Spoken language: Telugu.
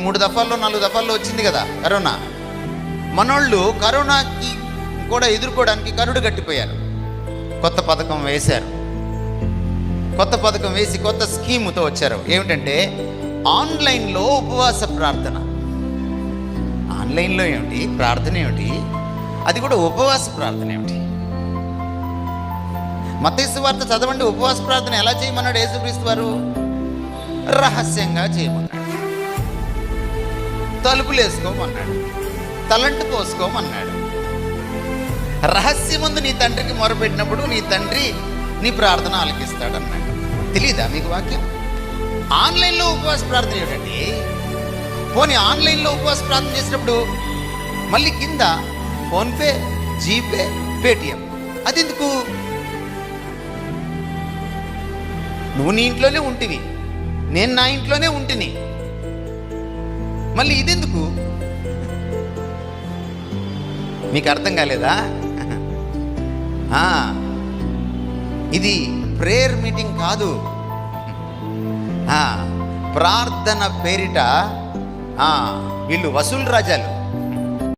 3 దఫాల్లో 4 దఫాల్లో వచ్చింది కదా కరోనా. మనోళ్ళు కరోనాకి కూడా ఎదుర్కోవడానికి కరుడు కట్టిపోయారు. కొత్త పథకం వేశారు. కొత్త పథకం వేసి కొత్త స్కీముతో వచ్చారు. ఏమిటంటే ఆన్లైన్లో ఉపవాస ప్రార్థన. ఆన్లైన్లో ఏమిటి ప్రార్థన, ఏమిటి అది కూడా ఉపవాస ప్రార్థన ఏమిటి? మత్తయి సువార్త చదవండి. ఉపవాస ప్రార్థన ఎలా చేయమన్నాడు యేసుక్రీస్తు వారు? రహస్యంగా చేయమన్నాడు. తలుపులు వేసుకోమన్నాడు, తలంటు పోసుకోమన్నాడు. రహస్యమందు నీ తండ్రికి మొరపెట్టినప్పుడు నీ తండ్రి నీ ప్రార్థన ఆలకిస్తాడు అన్నాడు. తెలీదా మీకు వాక్యం? ఆన్లైన్లో ఉపవాస ప్రార్థన ఏమిటండి? పోనీ ఆన్లైన్లో ఉపవాస ప్రార్థన చేసినప్పుడు మళ్ళీ కింద ఫోన్పే, జీపే, పేటిఎం, అది ఎందుకు? నువ్వు నీ ఇంట్లోనే ఉంటివి, నేను నా ఇంట్లోనే ఉంటిని, మళ్ళీ ఇదెందుకు? మీకు అర్థం కాలేదా? ఇది ప్రేయర్ మీటింగ్ కాదు. ప్రార్థన పేరిట వీళ్ళు వసూలు రాజాలు.